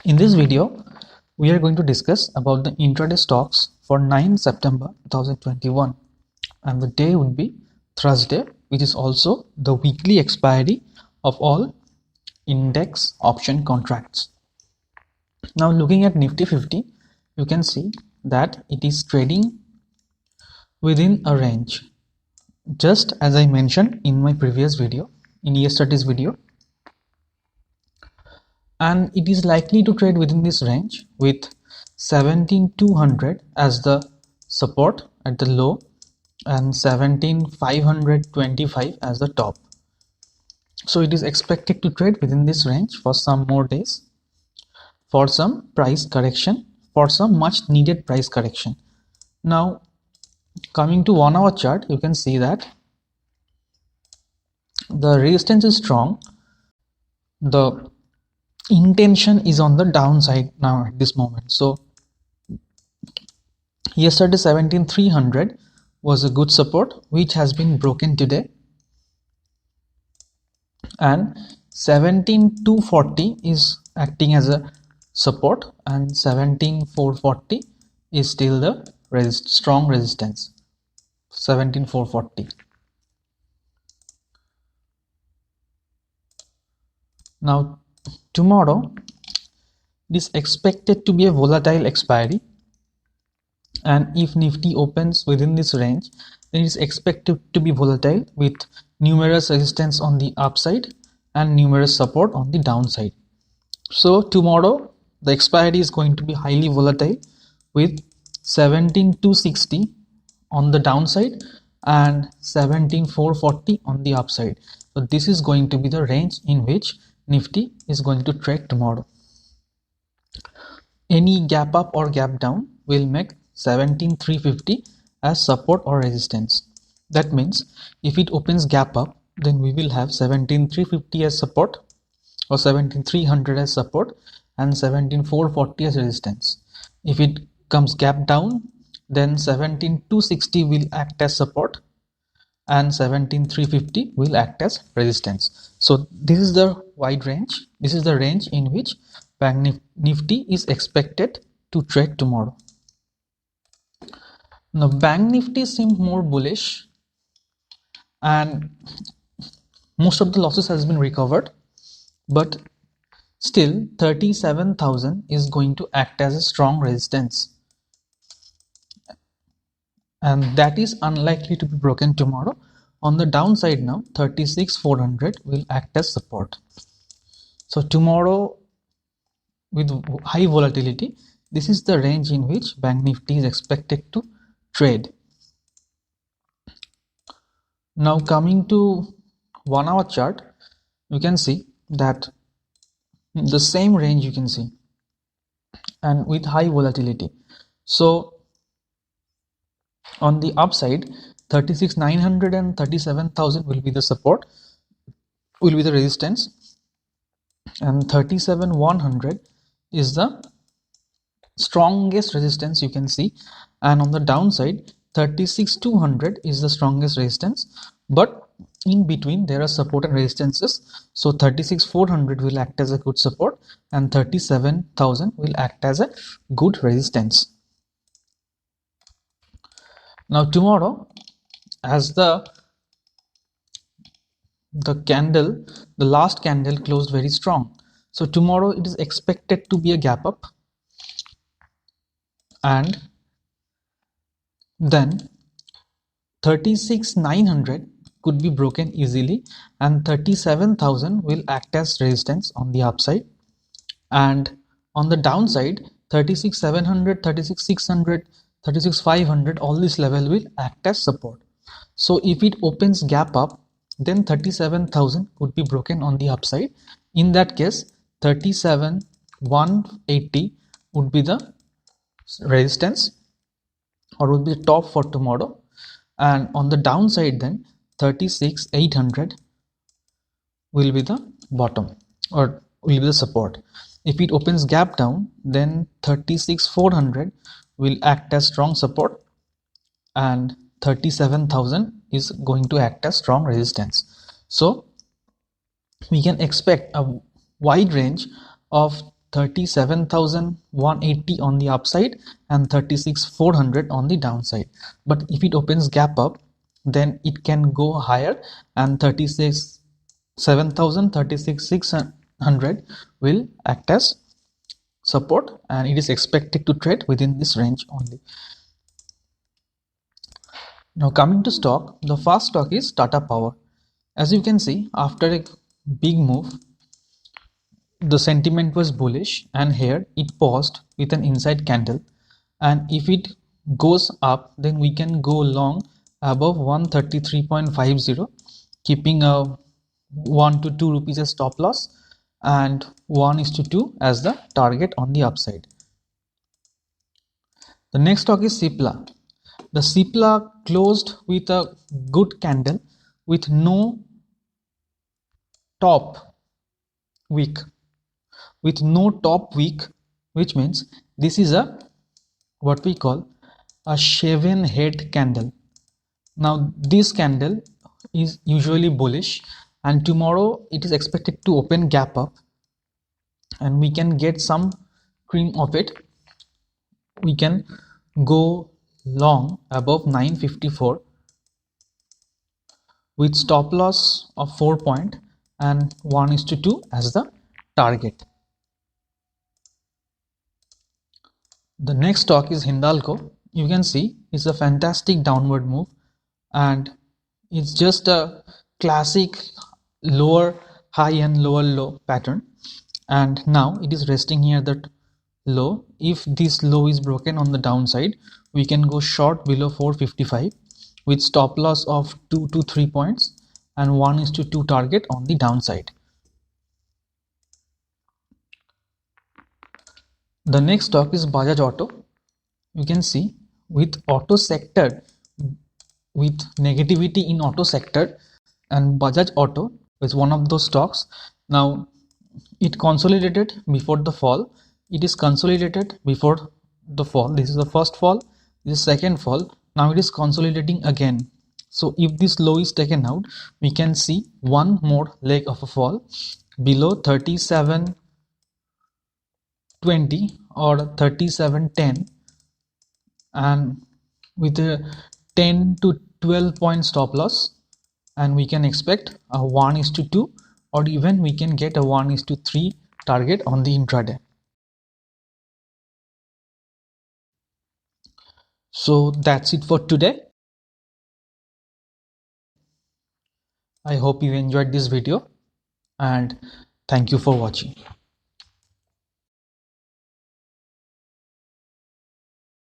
In this video, we are going to discuss about the intraday stocks for 9 September 2021, and the day would be Thursday, which is also the weekly expiry of all index option contracts. Now looking at Nifty 50, you can see that it is trading within a range. Just as I mentioned in my previous video, in yesterday's video, and it is likely to trade within this range with 17,200 as the support at the low and 17,525 as the top. So it is expected to trade within this range for some more days, for some price correction, for some much needed price correction. Now coming to 1 hour chart, you can see that the resistance is strong. The intention is on the downside now at this moment. So yesterday 17,300 was a good support which has been broken today, and 17,240 is acting as a support, and 17,440 is still the strong resistance. 17,440. Now tomorrow it is expected to be a volatile expiry, and if Nifty opens within this range, then it is expected to be volatile with numerous resistance on the upside and numerous support on the downside. So tomorrow the expiry is going to be highly volatile with 17,260 on the downside and 17,440 on the upside. So this is going to be the range in which Nifty is going to trade tomorrow. Any gap up or gap down will make 17,350 as support or resistance. That means if it opens gap up, then we will have 17,350 as support, or 17,300 as support, and 17,440 as resistance. If it comes gap down, then 17,260 will act as support and 17,350 will act as resistance. So this is the wide range. This is the range in which Banknifty is expected to trade tomorrow. Now Banknifty seemed more bullish, and most of the losses has been recovered, but still 37,000 is going to act as a strong resistance, and that is unlikely to be broken tomorrow. On the downside now, 36,400 will act as support. So tomorrow with high volatility, this is the range in which Banknifty is expected to trade. Now coming to 1 hour chart, you can see that the same range you can see, and with high volatility. So on the upside, 36,900 and 37,000 will be the support, will be the resistance, and 37,100 is the strongest resistance you can see, and on the downside 36,200 is the strongest resistance, but in between there are support and resistances. So 36,400 will act as a good support and 37,000 will act as a good resistance. Now tomorrow, as the last candle closed very strong, so tomorrow it is expected to be a gap up, and then 36,900 could be broken easily, and 37,000 will act as resistance on the upside, and on the downside 36,700, 36,600, 36,500, all this level will act as support. So if it opens gap up, then 37,000 could be broken on the upside. In that case, 37,180 would be the resistance, or would be the top for tomorrow, and on the downside then 36,800 will be the bottom, or will be the support. If it opens gap down, then 36,400 will act as strong support, and 37,000 is going to act as strong resistance. So we can expect a wide range of 37,180 on the upside and 36,400 on the downside. But if it opens gap up, then it can go higher, and 36,600 will act as support, and it is expected to trade within this range only. Now coming to stock, the first stock is Tata Power. As you can see, after a big move, the sentiment was bullish, and here it paused with an inside candle, and if it goes up, then we can go long above 133.50, keeping a 1 to 2 rupees as stop loss and 1:2 as the target on the upside. The next stock is Cipla. The Cipla closed with a good candle with no top wick, which means this is a what we call a shaven head candle. Now this candle is usually bullish, and tomorrow it is expected to open gap up, and we can get some cream of it. We can go long above 954 with stop loss of 4 point and 1:2 as the target. The next stock is Hindalco. You can see it's a fantastic downward move, and it's just a classic lower high and lower low pattern, and now it is resting here that low. If this low is broken on the downside, we can go short below 455 with stop loss of 2 to 3 points and 1:2 target on the downside. The next stock is Bajaj Auto. You can see with auto sector, with negativity in auto sector, and Bajaj Auto is one of those stocks. Now it consolidated before the fall. It is consolidated before the fall. This is the first fall, this is second fall. Now it is consolidating again. So if this low is taken out, we can see one more leg of a fall below 37.20 or 37.10, and with a 10 to 12 point stop loss, and we can expect a 1:2 or even we can get a 1:3 target on the intraday. So that's it for today. I hope you enjoyed this video, and thank you for watching.